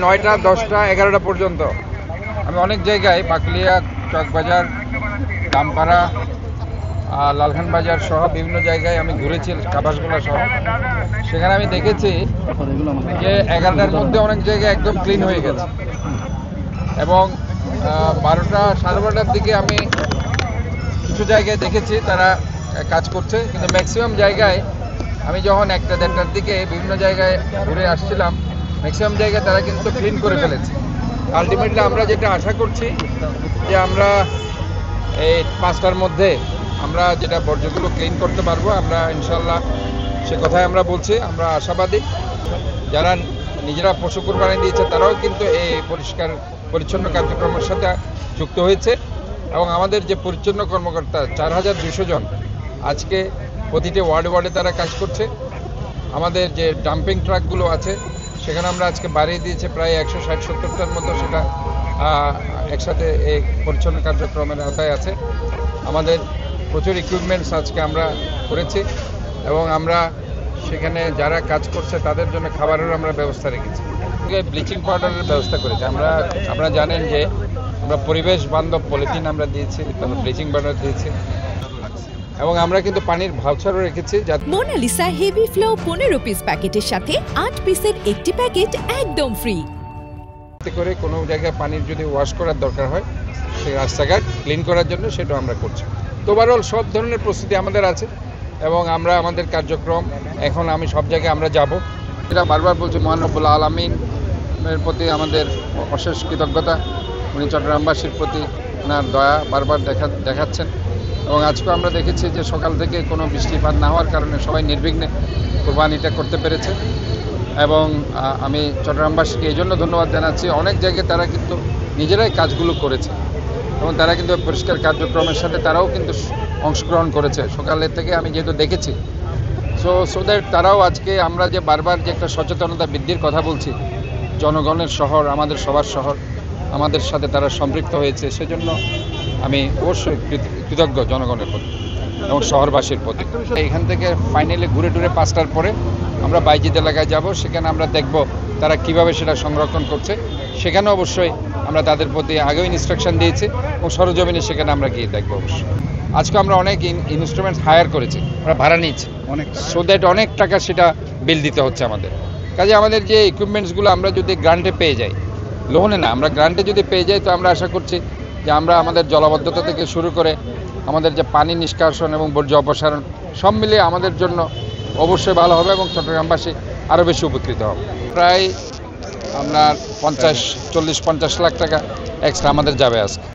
নয়টা, 10টা, 11টা পর্যন্ত আমি অনেক জায়গায় পাকলিয়া, চকবাজার, দামপাড়া, লালখান বাজার সহ বিভিন্ন জায়গায় আমি ঘুরেছি, কাবাসগোলা সহ। সেখানে আমি দেখেছি যে 11টার মধ্যে অনেক জায়গায় একদম ক্লিন হয়ে গেছে এবং 12টা, 12:30টার দিকে আমি কিছু জায়গায় দেখেছি তারা কাজ করছে, কিন্তু ম্যাক্সিমাম জায়গায় আমি যখন 1টা, 1:30টার দিকে বিভিন্ন জায়গায় ঘুরে আসছিলাম, ম্যাক্সিমাম জায়গায় তারা কিন্তু ক্লিন করে ফেলেছে। আলটিমেটলি আমরা যেটা আশা করছি যে আমরা এই 5টার মধ্যে আমরা যেটা বর্জ্যগুলো ক্লিন করতে পারবো, আমরা ইনশাল্লাহ সে কথাই আমরা বলছি। আমরা আশাবাদী। যারা নিজেরা পশু কুরবানি দিয়েছে তারাও কিন্তু এই পরিষ্কার পরিচ্ছন্ন কার্যক্রমের সাথে যুক্ত হয়েছে এবং আমাদের যে পরিচ্ছন্ন কর্মকর্তা 4200 জন আজকে প্রতিটি ওয়ার্ডে তারা কাজ করছে। আমাদের যে ডাম্পিং ট্রাকগুলো আছে সেখানে আমরা আজকে বাড়িয়ে দিয়েছি প্রায় 160-70টার মতো, সেটা একসাথে এই পরিচ্ছন্ন কার্যক্রমের আওতায় আছে। আমাদের প্রচুর ইকুইপমেন্টস আজকে আমরা করেছি এবং আমরা সেখানে যারা কাজ করছে তাদের জন্য খাবারেরও আমরা ব্যবস্থা রেখেছি। ব্লিচিং পাউডারের ব্যবস্থা করেছি আমরা। আপনারা জানেন যে আমরা পরিবেশ বান্ধব পলিথিন আমরা দিয়েছি, ব্লিচিং পাউডার দিয়েছি এবং আমরা কিন্তু পানির ভাউচারও রেখেছি। মোনালিসা হেভি ফ্লো 15 পিস প্যাকেটের সাথে 8 পিসের একটি প্যাকেট একদম ফ্রি। এতে করে কোনো জায়গায় পানির যদি ওয়াশ করার দরকার হয়, সেই রাস্তাঘাট ক্লিন করার জন্য সেটা আমরা করছি। তো ওভারঅল সব ধরনের প্রস্তুতি আমাদের আছে এবং আমরা আমাদের কার্যক্রম এখন আমি সব জায়গায় আমরা যাব। এটা বারবার বলছি, মহান রব্বুল আলামিনের প্রতি আমাদের অশেষ কৃতজ্ঞতা। উনি চট্টগ্রামবাসীর প্রতি ওনার দয়া বারবার দেখাচ্ছেন এবং আজকে আমরা দেখেছি যে সকাল থেকে কোনো বৃষ্টিপাত না হওয়ার কারণে সবাই নির্বিঘ্নে কোরবানিটা করতে পেরেছে এবং আমি চট্টগ্রামবাসীকে এই জন্য ধন্যবাদ জানাচ্ছি। অনেক জায়গায় তারা কিন্তু নিজেরাই কাজগুলো করেছে এবং তারা কিন্তু পরিষ্কার কার্যক্রমের সাথে তারাও কিন্তু অংশগ্রহণ করেছে সকালের থেকে, আমি যেহেতু দেখেছি। সো দ্যাট তারাও আজকে আমরা যে বারবার যে একটা সচেতনতা বৃদ্ধির কথা বলছি, জনগণের শহর, আমাদের সবার শহর, আমাদের সাথে তারা সম্পৃক্ত হয়েছে, সেজন্য আমি অবশ্যই কৃতজ্ঞ জনগণের প্রতি এবং শহরবাসীর প্রতি। এখান থেকে ফাইনালি ঘুরে টুরে 5টার পরে আমরা বাইজিদ এলাকায় যাব, সেখানে আমরা দেখব তারা কিভাবে সেটা সংরক্ষণ করছে। সেখানে অবশ্যই আমরা তাদের প্রতি আগেও ইনস্ট্রাকশন দিয়েছি এবং সরজমিনে সেখানে আমরা গিয়ে দেখবো। অবশ্যই আজকে আমরা অনেক ইনস্ট্রুমেন্ট হায়ার করেছি, আমরা ভাড়া নিচ্ছি অনেক, সো দ্যাট অনেক টাকা সেটা বিল দিতে হচ্ছে আমাদের। কাজে আমাদের যে ইকুইপমেন্টসগুলো আমরা যদি গ্রান্টে পেয়ে যাই, লোনে না, আমরা গ্রান্টে যদি পেয়ে যাই, তো আমরা আশা করছি যে আমরা আমাদের জলাবদ্ধতা থেকে শুরু করে আমাদের যে পানি নিষ্কাশন এবং বর্জ্য অপসারণ সব মিলিয়ে আমাদের জন্য অবশ্যই ভালো হবে এবং চট্টগ্রামবাসী আরও বেশি উপকৃত হবে। প্রায় আপনার 40-50 লাখ টাকা এক্সট্রা আমাদের যাবে আজকে।